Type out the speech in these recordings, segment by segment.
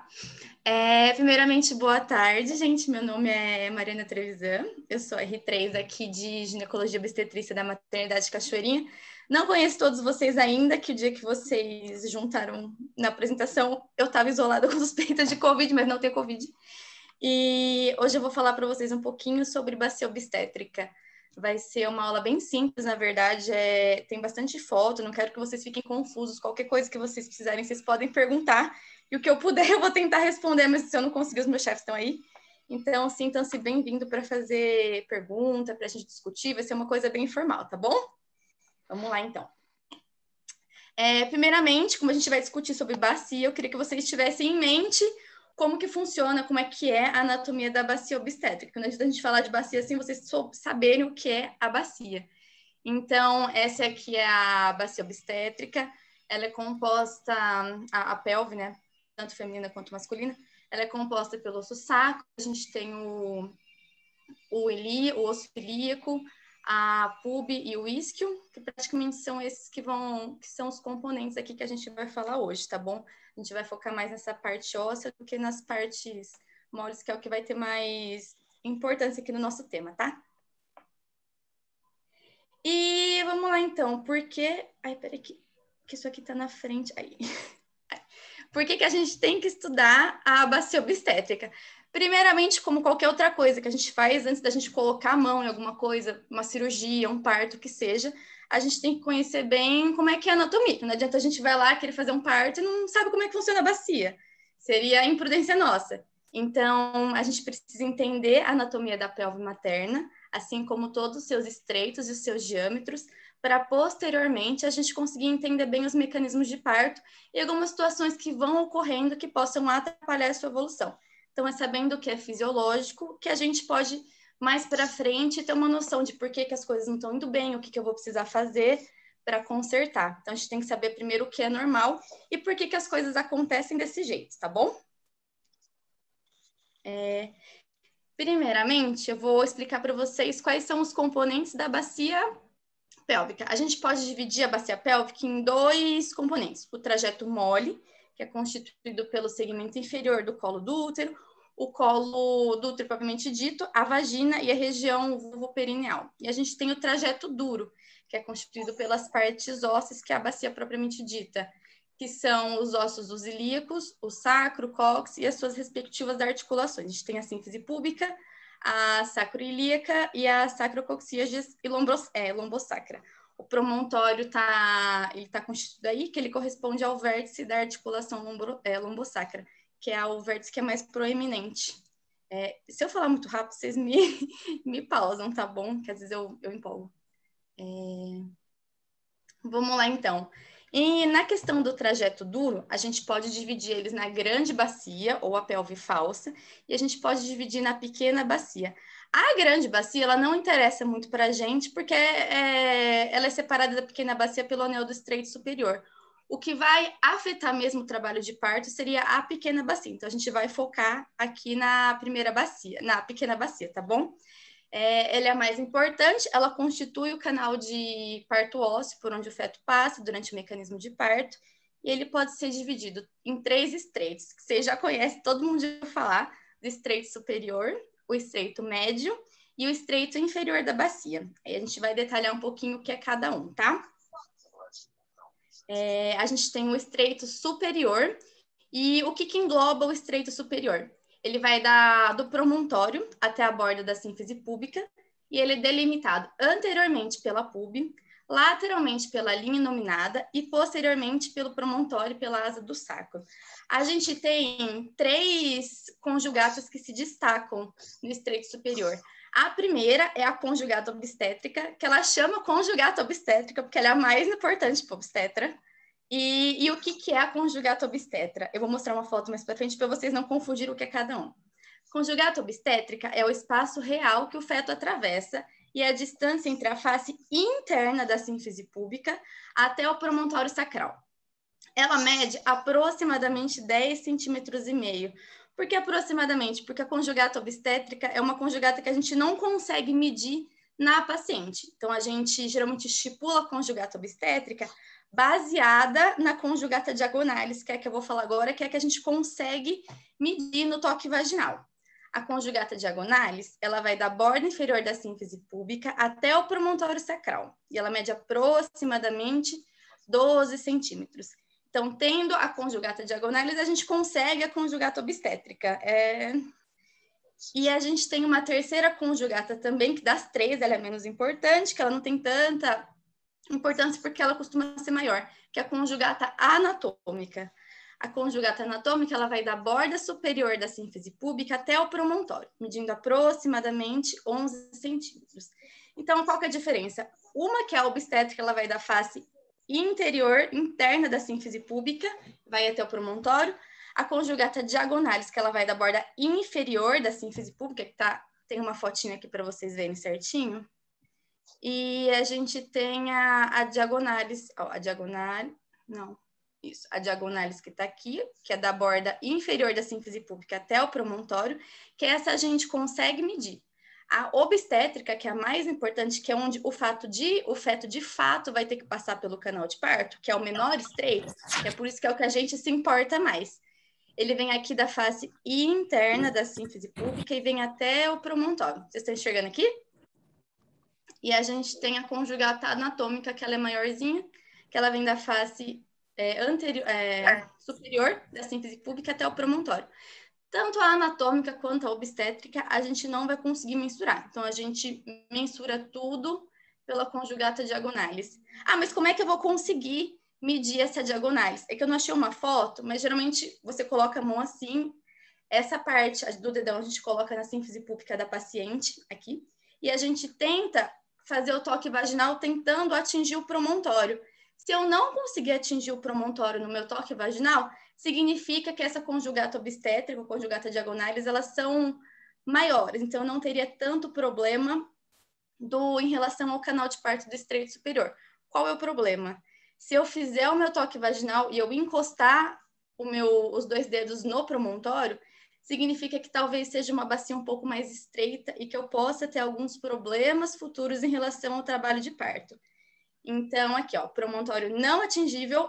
tá? Primeiramente, boa tarde, gente. Meu nome é Mariana Trevisan, eu sou R3 aqui de Ginecologia e Obstetrícia da Maternidade Cachoeirinha. Não conheço todos vocês ainda, que o dia que vocês juntaram na apresentação, eu estava isolada com suspeita de Covid, mas não tenho Covid. E hoje eu vou falar para vocês um pouquinho sobre bacia obstétrica. Vai ser uma aula bem simples, na verdade, tem bastante foto, não quero que vocês fiquem confusos. Qualquer coisa que vocês precisarem, vocês podem perguntar. E o que eu puder, eu vou tentar responder, mas se eu não conseguir, os meus chefes estão aí. Então, sintam-se bem-vindo para fazer pergunta, para a gente discutir. Vai ser uma coisa bem informal, tá bom? Vamos lá, então. Primeiramente, como a gente vai discutir sobre bacia, eu queria que vocês tivessem em mente como que funciona, como é que é a anatomia da bacia obstétrica. Quando a gente falar de bacia, assim, vocês saberem o que é a bacia. Então, essa aqui é a bacia obstétrica. Ela é composta, a pelve, né, tanto feminina quanto masculina, ela é composta pelo osso sacro, a gente tem o osso ilíaco, a pube e o isquio, que praticamente são esses que são os componentes aqui que a gente vai falar hoje, tá bom? A gente vai focar mais nessa parte óssea do que nas partes moles, que é o que vai ter mais importância aqui no nosso tema, tá? E vamos lá, então, porque... Ai, peraí, que isso aqui tá na frente. Aí. Por que a gente tem que estudar a bacia obstétrica? Primeiramente, como qualquer outra coisa que a gente faz antes da gente colocar a mão em alguma coisa, uma cirurgia, um parto, que seja, a gente tem que conhecer bem como é que é a anatomia. Não adianta a gente vai lá querer fazer um parto e não sabe como é que funciona a bacia. Seria a imprudência nossa. Então, a gente precisa entender a anatomia da pelve materna, assim como todos os seus estreitos e os seus diâmetros, para posteriormente a gente conseguir entender bem os mecanismos de parto e algumas situações que vão ocorrendo que possam atrapalhar a sua evolução. Então, é sabendo o que é fisiológico que a gente pode, mais para frente, ter uma noção de por que as coisas não estão indo bem, o que eu vou precisar fazer para consertar. Então, a gente tem que saber primeiro o que é normal e por que as coisas acontecem desse jeito, tá bom? Primeiramente, eu vou explicar para vocês quais são os componentes da bacia pélvica. A gente pode dividir a bacia pélvica em dois componentes: o trajeto mole, que é constituído pelo segmento inferior do colo do útero, o colo do útero propriamente dito, a vagina e a região vulvoperineal. E a gente tem o trajeto duro, que é constituído pelas partes ósseas, que é a bacia propriamente dita, que são os ossos dos ilíacos, o sacro, o cóccix e as suas respectivas articulações. A gente tem a síntese púbica, a sacroilíaca e a sacrococcígeas e lombosacra. O promontório tá constituído aí, que ele corresponde ao vértice da articulação lombosacra, que é o vértice que é mais proeminente. Se eu falar muito rápido, vocês me pausam, tá bom? Que às vezes eu empolgo. Vamos lá, então. E na questão do trajeto duro, a gente pode dividir eles na grande bacia, ou a pelve falsa, e a gente pode dividir na pequena bacia. A grande bacia, ela não interessa muito para a gente, porque ela é separada da pequena bacia pelo anel do estreito superior. O que vai afetar mesmo o trabalho de parto seria a pequena bacia. Então, a gente vai focar aqui na primeira bacia, na pequena bacia, tá bom? Ela é a mais importante, ela constitui o canal de parto ósseo por onde o feto passa durante o mecanismo de parto, e ele pode ser dividido em 3 estreitos, que vocês já conhecem, todo mundo já ouviu falar do estreito superior, o estreito médio e o estreito inferior da bacia. Aí a gente vai detalhar um pouquinho o que é cada um, tá? A gente tem o estreito superior, e o que engloba o estreito superior? Ele vai do promontório até a borda da sínfise púbica, e ele é delimitado anteriormente pela pube, lateralmente pela linha nominada e posteriormente pelo promontório e pela asa do sacro. A gente tem 3 conjugatas que se destacam no estreito superior. A primeira é a conjugata obstétrica, que ela chama conjugata obstétrica porque ela é a mais importante para o obstetra. E o que é a conjugata obstetra? Eu vou mostrar uma foto mais para frente para vocês não confundirem o que é cada um. Conjugata obstétrica é o espaço real que o feto atravessa e a distância entre a face interna da sínfise púbica até o promontório sacral. Ela mede aproximadamente 10,5 centímetros. Por que aproximadamente? Porque a conjugata obstétrica é uma conjugata que a gente não consegue medir na paciente. Então, a gente geralmente estipula a conjugata obstétrica baseada na conjugata diagonalis, que é a que eu vou falar agora, que é a que a gente consegue medir no toque vaginal. A conjugata diagonalis, ela vai da borda inferior da sínfise púbica até o promontório sacral, e ela mede aproximadamente 12 centímetros. Então, tendo a conjugata diagonalis, a gente consegue a conjugata obstétrica. E a gente tem uma terceira conjugata também, que das três ela é menos importante, que ela não tem tanta importância porque ela costuma ser maior, que é a conjugata anatômica. A conjugata anatômica, ela vai da borda superior da sínfise púbica até o promontório, medindo aproximadamente 11 centímetros. Então, qual que é a diferença? Uma que é a obstétrica, ela vai da face interior, interna da sínfise púbica, vai até o promontório. A conjugata diagonalis, que ela vai da borda inferior da sínfise púbica, que tem uma fotinha aqui para vocês verem certinho. E a gente tem a diagonalis, a diagonalis que está aqui, que é da borda inferior da sínfise púbica até o promontório, que essa a gente consegue medir. A obstétrica, que é a mais importante, que é onde o feto de fato vai ter que passar pelo canal de parto, que é o menor estreito, que é por isso que é o que a gente se importa mais. Ele vem aqui da face interna da sínfise púbica e vem até o promontório. Vocês estão enxergando aqui? E a gente tem a conjugata anatômica, que ela é maiorzinha, que ela vem da face superior da sínfise púbica até o promontório. Tanto a anatômica quanto a obstétrica, a gente não vai conseguir mensurar. Então, a gente mensura tudo pela conjugata diagonalis. Ah, mas como é que eu vou conseguir medir essa diagonalis? É que eu não achei uma foto, mas geralmente você coloca a mão assim, essa parte do dedão a gente coloca na sínfise púbica da paciente, aqui, e a gente tenta fazer o toque vaginal tentando atingir o promontório. Se eu não conseguir atingir o promontório no meu toque vaginal, significa que essa conjugata obstétrica, conjugata diagonalis, elas são maiores, então eu não teria tanto problema em relação ao canal de parto do estreito superior. Qual é o problema? Se eu fizer o meu toque vaginal e eu encostar os 2 dedos no promontório, significa que talvez seja uma bacia um pouco mais estreita e que eu possa ter alguns problemas futuros em relação ao trabalho de parto. Então, aqui, ó, promontório não atingível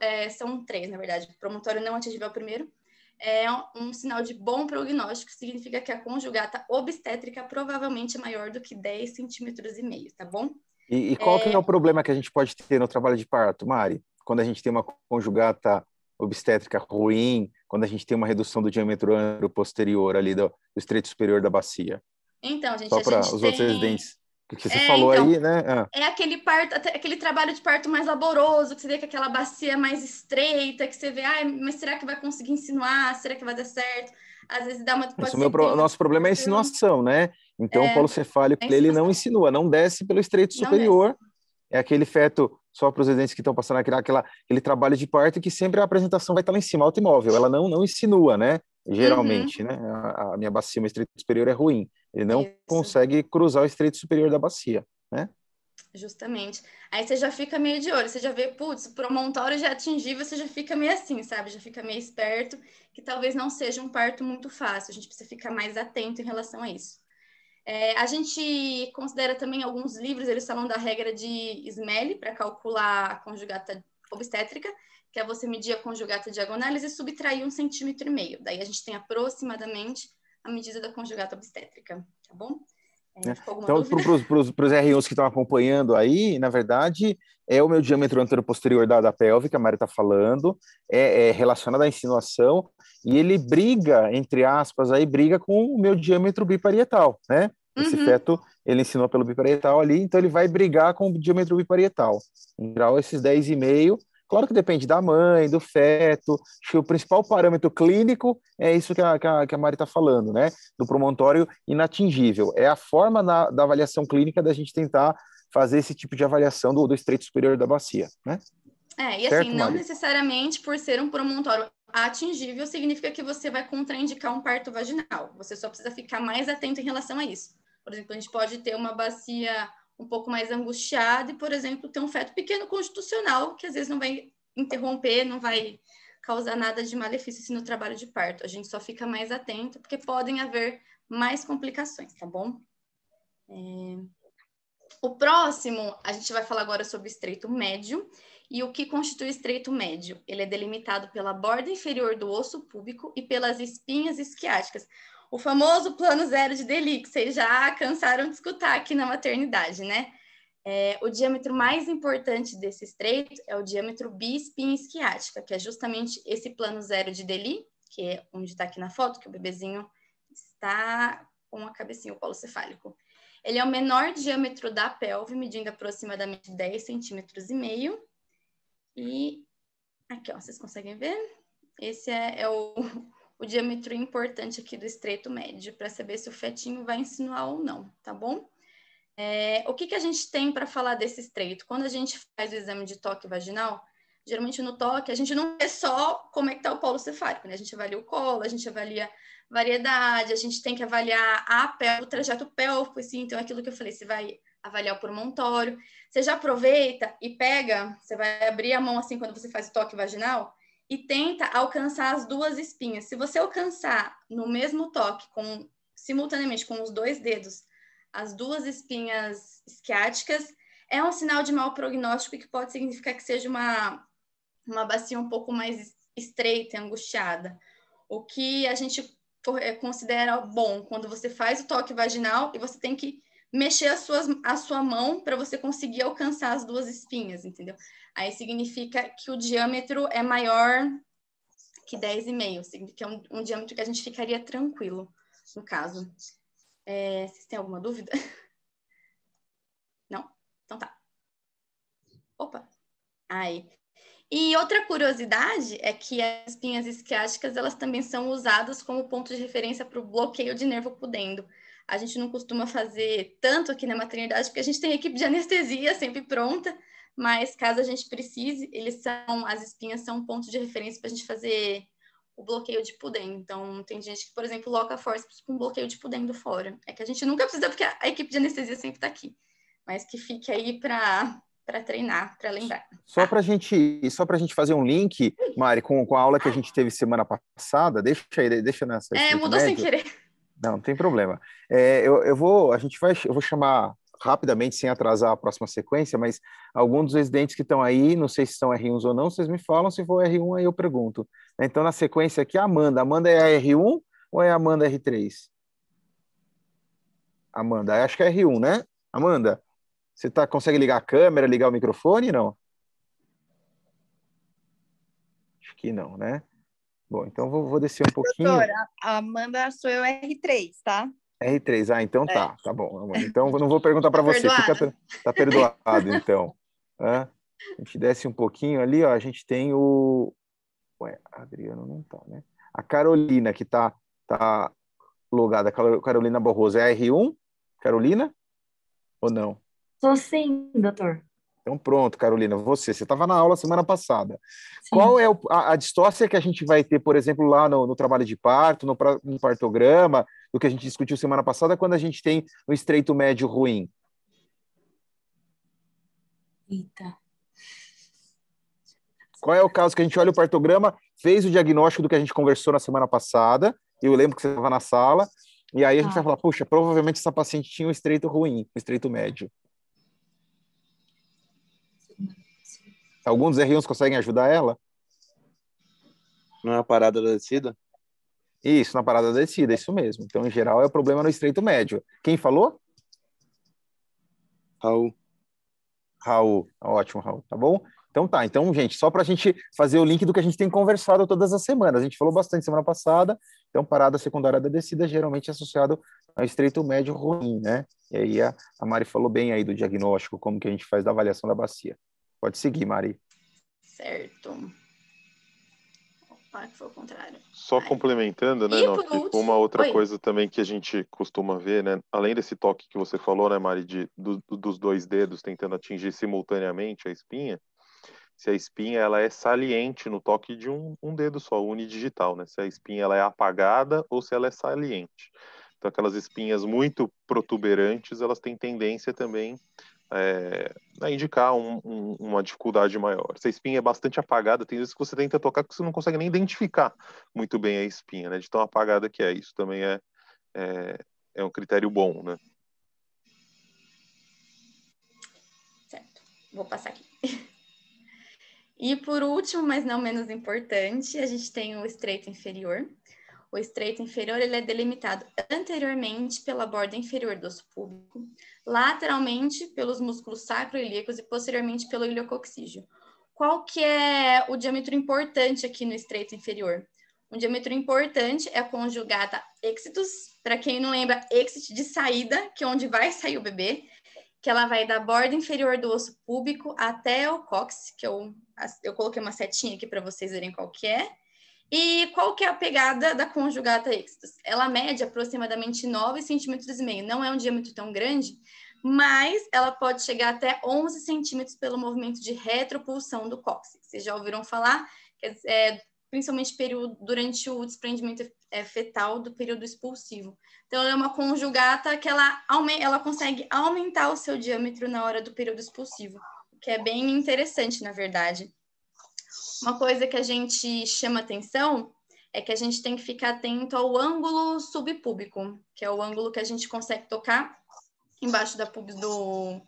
é são 3, na verdade. Promontório não atingível é o primeiro. É um sinal de bom prognóstico, significa que a conjugata obstétrica provavelmente é maior do que 10,5 centímetros, tá bom? E qual que é o problema que a gente pode ter no trabalho de parto, Mari? Quando a gente tem uma conjugata obstétrica ruim, quando a gente tem uma redução do diâmetro antero-posterior ali do estreito superior da bacia? Então, gente, Só para os outros residentes, porque você falou aí, né? É aquele trabalho de parto mais laboroso, que você vê que aquela bacia mais estreita, que você vê, mas será que vai conseguir insinuar? Será que vai dar certo? Às vezes Nosso problema é a insinuação, né? Então, o polo cefálico ele não insinua, não desce pelo estreito superior. É aquele feto, só para os residentes que estão passando aquele trabalho de parto que sempre a apresentação vai estar lá em cima, alta imóvel. Ela não insinua, né? Geralmente, né? A minha bacia, o estreito superior é ruim. Ele não consegue cruzar o estreito superior da bacia, né? Justamente. Aí você já fica meio de olho, você já vê, putz, o promontório já é atingível, você já fica meio assim, sabe? Já fica meio esperto, que talvez não seja um parto muito fácil. A gente precisa ficar mais atento em relação a isso. A gente considera também alguns livros, eles falam da regra de Snelli para calcular a conjugata obstétrica, que é você medir a conjugata diagonalis e subtrair 1,5 centímetros. Daí a gente tem aproximadamente a medida da conjugata obstétrica, tá bom? Então, para os R1s que estão acompanhando aí, na verdade, é o meu diâmetro antero-posterior da pelve, que a Mari está falando, é relacionado à insinuação, e ele briga, entre aspas, briga com o meu diâmetro biparietal, né? Esse feto, ele insinua pelo biparietal ali, então ele vai brigar com o diâmetro biparietal. Em geral, esses 10,5. Claro que depende da mãe, do feto. Acho que o principal parâmetro clínico é isso que a Mari está falando, né? Do promontório inatingível. É a forma da avaliação clínica da gente tentar fazer esse tipo de avaliação do estreito superior da bacia, né? E certo, assim, não Mari? Necessariamente por ser um promontório atingível significa que você vai contraindicar um parto vaginal. Você só precisa ficar mais atento em relação a isso. Por exemplo, a gente pode ter uma bacia um pouco mais angustiada e, por exemplo, ter um feto pequeno constitucional que às vezes não vai interromper, não vai causar nada de malefício assim, no trabalho de parto. A gente só fica mais atento porque podem haver mais complicações, tá bom? O próximo, a gente vai falar agora sobre estreito médio E o que constitui o estreito médio? Ele é delimitado pela borda inferior do osso púbico e pelas espinhas isquiáticas. O famoso plano zero de Delis, que vocês já cansaram de escutar aqui na maternidade, né? O diâmetro mais importante desse estreito é o diâmetro biespinha isquiática, que é justamente esse plano zero de Delis, que é onde está aqui na foto, que o bebezinho está com a cabecinha, o colo cefálico. Ele é o menor diâmetro da pelve, medindo aproximadamente 10,5 centímetros. E aqui, ó, vocês conseguem ver? Esse é o diâmetro importante aqui do estreito médio, para saber se o fetinho vai insinuar ou não, tá bom? O que a gente tem para falar desse estreito? Quando a gente faz o exame de toque vaginal, geralmente no toque, a gente não vê só como é que está o colo cefálico, né? A gente avalia o colo, a gente avalia variedade, a gente tem que avaliar o trajeto pélvico, assim, então aquilo que eu falei, você vai avaliar o promontório, você já aproveita e pega, você vai abrir a mão assim quando você faz o toque vaginal e tenta alcançar as duas espinhas. Se você alcançar no mesmo toque, simultaneamente com os dois dedos, as duas espinhas isquiáticas, é um sinal de mau prognóstico que pode significar que seja uma bacia um pouco mais estreita e angustiada. O que a gente considera bom quando você faz o toque vaginal e você tem que mexer a sua mão para você conseguir alcançar as duas espinhas, entendeu? Aí significa que o diâmetro é maior que 10,5, que é um diâmetro que a gente ficaria tranquilo, no caso. Vocês têm alguma dúvida? Não? Então tá. Opa! Aí. E outra curiosidade é que as espinhas isquiáticas, elas também são usadas como ponto de referência para o bloqueio de nervo pudendo. A gente não costuma fazer tanto aqui na maternidade, porque a gente tem equipe de anestesia sempre pronta, mas caso a gente precise, as espinhas são um ponto de referência para a gente fazer o bloqueio de pudendo. Então, tem gente que, por exemplo, loca forceps com bloqueio de pudendo fora. É que a gente nunca precisa, porque a equipe de anestesia sempre está aqui. Mas que fique aí para treinar, para lembrar. Só para gente fazer um link, Mari, com a aula que a gente teve semana passada, deixa nessa estreito Mudou sem médio. querer. Não tem problema. Eu vou chamar rapidamente, sem atrasar a próxima sequência, mas alguns dos residentes que estão aí, não sei se são R1s ou não, vocês me falam, se for R1, aí eu pergunto. Então, na sequência aqui, a Amanda. Amanda é a R1 ou é a Amanda R3? Amanda, acho que é R1, né? Amanda, você consegue ligar a câmera, ligar o microfone? Não? Acho que não, né? Bom, então vou descer um pouquinho. Doutora, a Amanda sou eu R3, tá? R3, então tá bom, Amanda. Então eu não vou perguntar para você, tá perdoado, então. A gente desce um pouquinho ali, ó, a gente tem o... Ué, a Adriana não tá, né? A Carolina, que tá logada, Carolina Barroso, é a R1? Carolina? Ou não? Sou sim, doutor. Então pronto, Carolina, você estava na aula semana passada. Sim. Qual é a distócia que a gente vai ter, por exemplo, lá no trabalho de parto, no partograma, do que a gente discutiu semana passada, quando a gente tem um estreito médio ruim? Eita. Qual é o caso que a gente olha o partograma, fez o diagnóstico do que a gente conversou na semana passada, eu lembro que você estava na sala, e aí a gente vai falar, puxa, provavelmente essa paciente tinha um estreito ruim, um estreito médio. Alguns R1s conseguem ajudar ela? Na parada da descida? Isso, na parada da descida, isso mesmo. Então, em geral, é o problema no estreito médio. Quem falou? Raul. Ótimo, Raul. Tá bom? Então tá. Então, gente, só para a gente fazer o link do que a gente tem conversado todas as semanas. A gente falou bastante semana passada. Então, parada secundária da descida geralmente é associado ao estreito médio ruim, né? E aí a Mari falou bem aí do diagnóstico, como que a gente faz da avaliação da bacia. Pode seguir, Mari. Certo. Opa, que foi o contrário. Só complementando, né, uma outra coisa também que a gente costuma ver, né, além desse toque que você falou, né, Mari, dos dois dedos tentando atingir simultaneamente a espinha, se a espinha ela é saliente no toque de um dedo só, unidigital, né, se a espinha ela é apagada ou se ela é saliente. Então, aquelas espinhas muito protuberantes, elas têm tendência também a indicar uma dificuldade maior. Se a espinha é bastante apagada, tem vezes que você tenta tocar que você não consegue nem identificar muito bem a espinha, né? De tão apagada que é. Isso também é um critério bom, né? Certo. Vou passar aqui. E por último, mas não menos importante, a gente tem o estreito inferior. O estreito inferior ele é delimitado anteriormente pela borda inferior do osso púbico, lateralmente pelos músculos sacroiliacos e posteriormente pelo iliococcígeo. Qual que é o diâmetro importante aqui no estreito inferior? Um diâmetro importante é a conjugata exitus, para quem não lembra, exit de saída, que é onde vai sair o bebê, que ela vai da borda inferior do osso púbico até o cóccix, que eu coloquei uma setinha aqui para vocês verem qual que é. E qual que é a pegada da conjugata exitus? Ela mede aproximadamente 9,5 cm. Não é um diâmetro tão grande, mas ela pode chegar até 11 centímetros pelo movimento de retropulsão do cóccix. Vocês já ouviram falar? Principalmente durante o desprendimento fetal do período expulsivo. Então, ela é uma conjugata que ela consegue aumentar o seu diâmetro na hora do período expulsivo, o que é bem interessante, na verdade. Uma coisa que a gente chama atenção é que a gente tem que ficar atento ao ângulo subpúbico, que é o ângulo que a gente consegue tocar embaixo da pubis no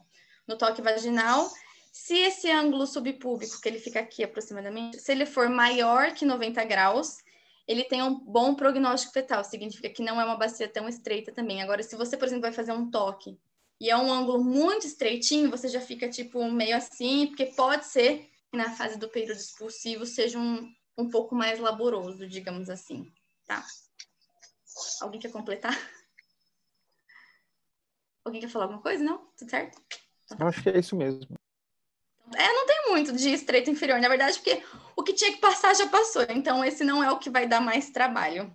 toque vaginal. Se esse ângulo subpúbico, que ele fica aqui aproximadamente, se ele for maior que 90 graus, ele tem um bom prognóstico fetal, significa que não é uma bacia tão estreita também. Agora, se você, por exemplo, vai fazer um toque e é um ângulo muito estreitinho, você já fica tipo meio assim, porque pode ser que na fase do período expulsivo seja um pouco mais laboroso, digamos assim, tá? Alguém quer completar? Alguém quer falar alguma coisa? Não? Tudo certo? Então, eu acho que é isso mesmo. Não tem muito de estreito inferior, na verdade, porque o que tinha que passar já passou. Então, esse não é o que vai dar mais trabalho.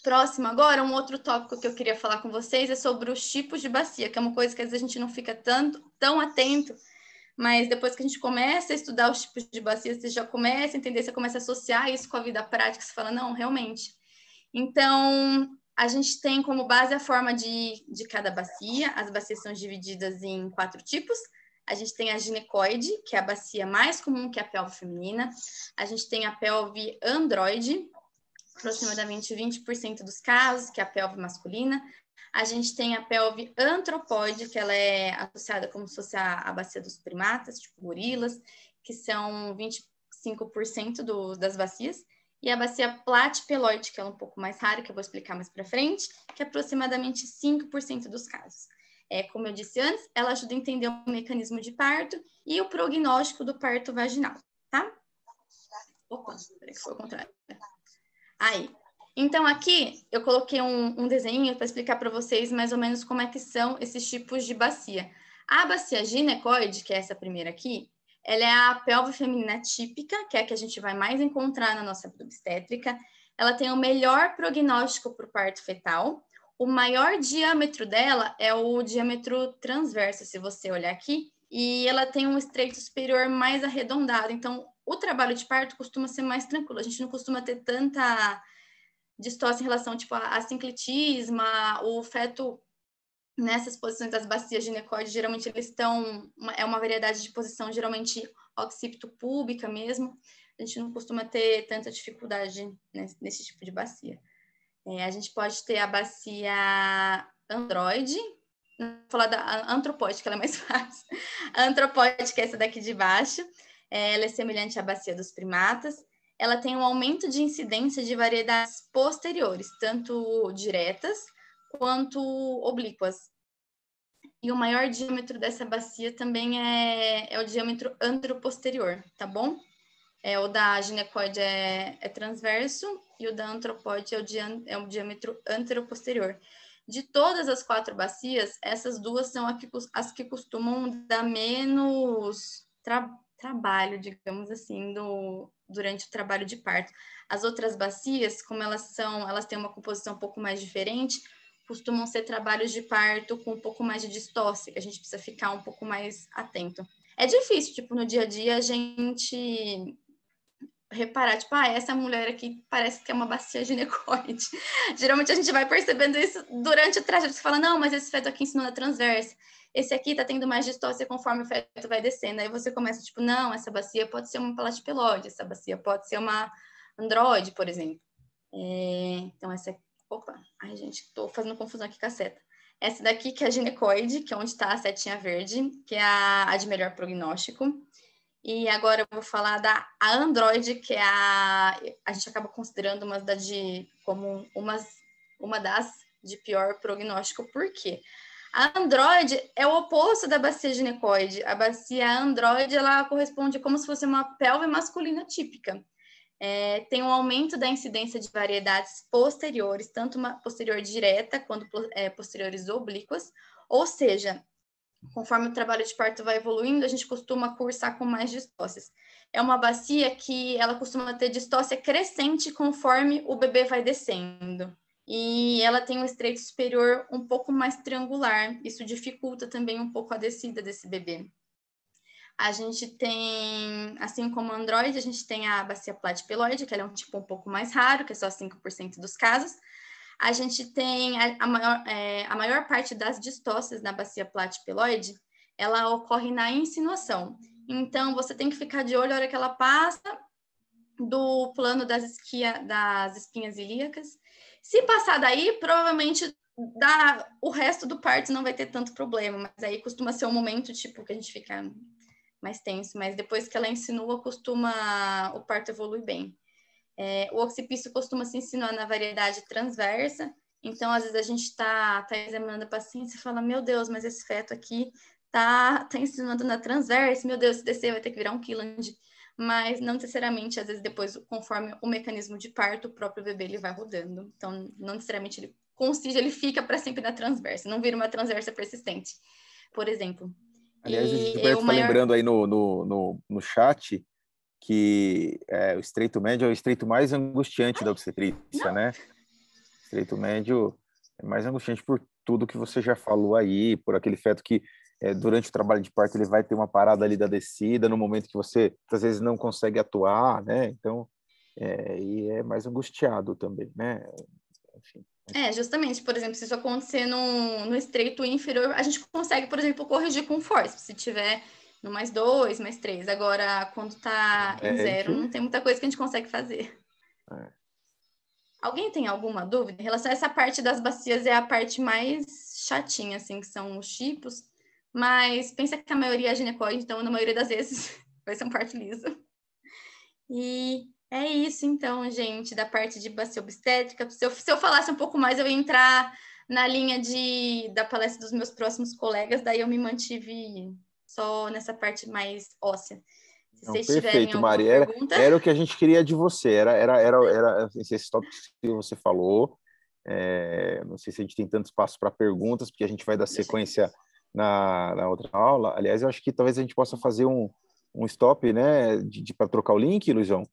Próximo agora, um outro tópico que eu queria falar com vocês é sobre os tipos de bacia, que é uma coisa que às vezes a gente não fica tão atento, mas depois que a gente começa a estudar os tipos de bacia, você já começa a entender, você começa a associar isso com a vida prática, você fala, não, realmente. Então, a gente tem como base a forma de cada bacia. As bacias são divididas em 4 tipos. A gente tem a ginecoide, que é a bacia mais comum, que é a pelve feminina. A gente tem a pelve androide, aproximadamente 20% dos casos, que é a pelve masculina. A gente tem a pelve antropóide, que ela é associada como se fosse a bacia dos primatas, tipo gorilas, que são 25% das bacias. E a bacia platypeloide, que é um pouco mais rara, que eu vou explicar mais para frente, que é aproximadamente 5% dos casos. Como eu disse antes, ela ajuda a entender o mecanismo de parto e o prognóstico do parto vaginal, tá? Opa, peraí que foi o contrário. Aí. Então, aqui eu coloquei um desenho para explicar para vocês mais ou menos como é que são esses tipos de bacia. A bacia ginecoide, que é essa primeira aqui, ela é a pelve feminina típica, que é a que a gente vai mais encontrar na nossa obstétrica. Ela tem o melhor prognóstico para o parto fetal. O maior diâmetro dela é o diâmetro transverso, se você olhar aqui, e ela tem um estreito superior mais arredondado. Então, o trabalho de parto costuma ser mais tranquilo. A gente não costuma ter tanta distócia em relação, tipo, a sincletisma, o feto nessas posições das bacias ginecoides, geralmente eles estão, é uma variedade de posição, geralmente occipito púbica mesmo, a gente não costuma ter tanta dificuldade nesse tipo de bacia. A gente pode ter a bacia androide, vou falar da antropóide, que ela é mais fácil. A antropóide, que é essa daqui de baixo, ela é semelhante à bacia dos primatas. Ela tem um aumento de incidência de variedades posteriores, tanto diretas quanto oblíquas. E o maior diâmetro dessa bacia também é o diâmetro anteroposterior, tá bom? O da ginecoide é transverso e o da antropóide é o diâmetro anteroposterior. De todas as 4 bacias, essas duas são as que costumam dar menos trabalho, digamos assim, durante o trabalho de parto. As outras bacias, como elas têm uma composição um pouco mais diferente, costumam ser trabalhos de parto com um pouco mais de distócia, que a gente precisa ficar um pouco mais atento. É difícil, tipo, no dia a dia, a gente reparar, tipo, essa mulher aqui parece que é uma bacia ginecoide. Geralmente a gente vai percebendo isso durante o trajeto. Você fala, não, mas esse feto aqui ensinou na transversa. Esse aqui tá tendo mais distócia conforme o feto vai descendo. Aí você começa, tipo, não, essa bacia pode ser uma platypeloide, essa bacia pode ser uma androide, por exemplo. Então, essa aqui... Opa, ai, gente, tô fazendo confusão aqui com a seta. Essa daqui que é a ginecoide, que é onde tá a setinha verde, que é a de melhor prognóstico. E agora eu vou falar da Android, que é a gente acaba considerando como uma das de pior prognóstico. Por quê? A Android é o oposto da bacia ginecoide. A bacia Android, ela corresponde como se fosse uma pelve masculina típica. Tem um aumento da incidência de variedades posteriores, tanto uma posterior direta quanto posteriores oblíquas, ou seja, conforme o trabalho de parto vai evoluindo, a gente costuma cursar com mais distócias. É uma bacia que ela costuma ter distócia crescente conforme o bebê vai descendo. E ela tem um estreito superior um pouco mais triangular. Isso dificulta também um pouco a descida desse bebê. A gente tem, assim como a Android, a gente tem a bacia platypeloide, que ela é um tipo um pouco mais raro, que é só 5% dos casos. A gente tem a maior parte das distócias na bacia platypeloide, ela ocorre na insinuação. Então, você tem que ficar de olho na hora que ela passa do plano das espinhas ilíacas. Se passar daí, provavelmente o resto do parto não vai ter tanto problema, mas aí costuma ser um momento tipo que a gente fica mais tenso, mas depois que ela insinua, o parto evolui bem. O occipício costuma se insinuar na variedade transversa, então às vezes a gente está examinando a paciente e fala, meu Deus, mas esse feto aqui tá insinuando na transversa, meu Deus, se descer vai ter que virar um quilande. Mas não necessariamente, às vezes depois, conforme o mecanismo de parto, o próprio bebê ele vai rodando. Então, não necessariamente ele consiste, ele fica para sempre na transversa, não vira uma transversa persistente, por exemplo. Aliás, o Gilberto está lembrando aí no chat que o estreito médio é o estreito mais angustiante da obstetrícia, né? O estreito médio é mais angustiante por tudo que você já falou aí, por aquele feto que durante o trabalho de parto ele vai ter uma parada ali da descida, no momento que você, às vezes, não consegue atuar, né? Então, e é mais angustiado também, né? Enfim. Justamente, por exemplo, se isso acontecer no estreito inferior, a gente consegue, por exemplo, corrigir com força, se tiver no +2, +3. Agora, quando tá em 0, não tem muita coisa que a gente consegue fazer. Alguém tem alguma dúvida? Em relação a essa parte das bacias, é a parte mais chatinha, assim, que são os tipos, mas pensa que a maioria é ginecoide, então, na maioria das vezes, vai ser um parto liso. E é isso, então, gente, da parte de bacia obstétrica. Se eu falasse um pouco mais, eu ia entrar na linha da palestra dos meus próximos colegas, daí eu me mantive só nessa parte mais óssea. Se vocês tiverem alguma pergunta... Era o que a gente queria de você, era esse tópico que você falou. Não sei se a gente tem tanto espaço para perguntas, porque a gente vai dar sequência na outra aula. Aliás, eu acho que talvez a gente possa fazer um stop, né, para trocar o link, Luizão.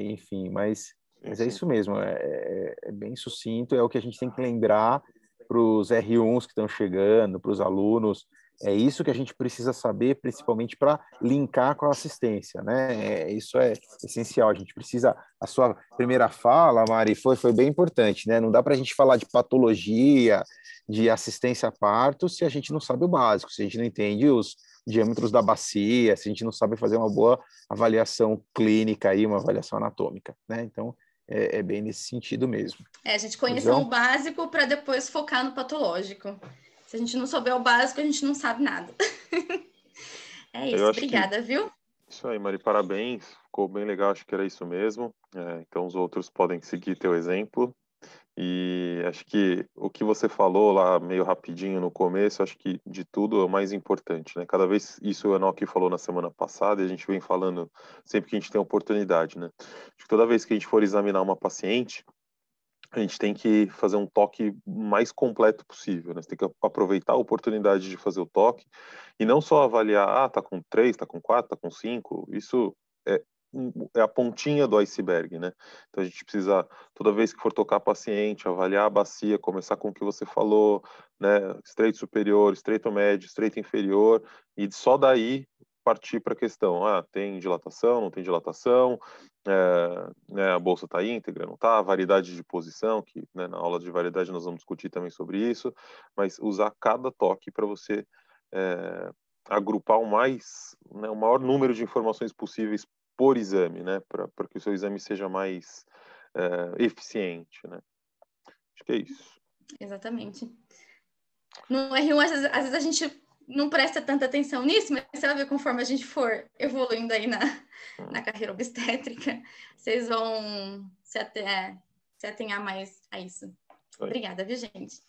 Enfim, mas é isso mesmo, é bem sucinto, é o que a gente tem que lembrar para os R1s que estão chegando, para os alunos. É isso que a gente precisa saber, principalmente para linkar com a assistência, né? Isso é essencial. A gente precisa. A sua primeira fala, Mari, foi bem importante, né? Não dá para a gente falar de patologia, de assistência a parto, se a gente não sabe o básico, se a gente não entende os diâmetros da bacia, se a gente não sabe fazer uma boa avaliação clínica aí, uma avaliação anatômica, né? Então, é bem nesse sentido mesmo. A gente conhecer o básico para depois focar no patológico. Se a gente não souber o básico, a gente não sabe nada. É isso, obrigada, viu? Isso aí, Mari, parabéns. Ficou bem legal, acho que era isso mesmo. Então os outros podem seguir teu exemplo. E acho que o que você falou lá meio rapidinho no começo, acho que de tudo é o mais importante, né? Cada vez, isso o Enoque falou na semana passada e a gente vem falando sempre que a gente tem oportunidade, né? Acho que toda vez que a gente for examinar uma paciente, a gente tem que fazer um toque mais completo possível, né? Você tem que aproveitar a oportunidade de fazer o toque e não só avaliar, tá com 3, tá com 4, tá com 5, isso é a pontinha do iceberg, né? Então a gente precisa, toda vez que for tocar paciente, avaliar a bacia, começar com o que você falou, né? Estreito superior, estreito médio, estreito inferior, e só daí partir para a questão, tem dilatação, não tem dilatação, né, a bolsa está íntegra, não está, variedade de posição, que né, na aula de variedade nós vamos discutir também sobre isso, mas usar cada toque para você agrupar o maior número de informações possíveis por exame, né, para que o seu exame seja mais eficiente, né. Acho que é isso. Exatamente. No R1, às vezes a gente não presta tanta atenção nisso, mas você vai ver conforme a gente for evoluindo aí na carreira obstétrica, vocês vão se atenhar mais a isso. Obrigada, viu, gente?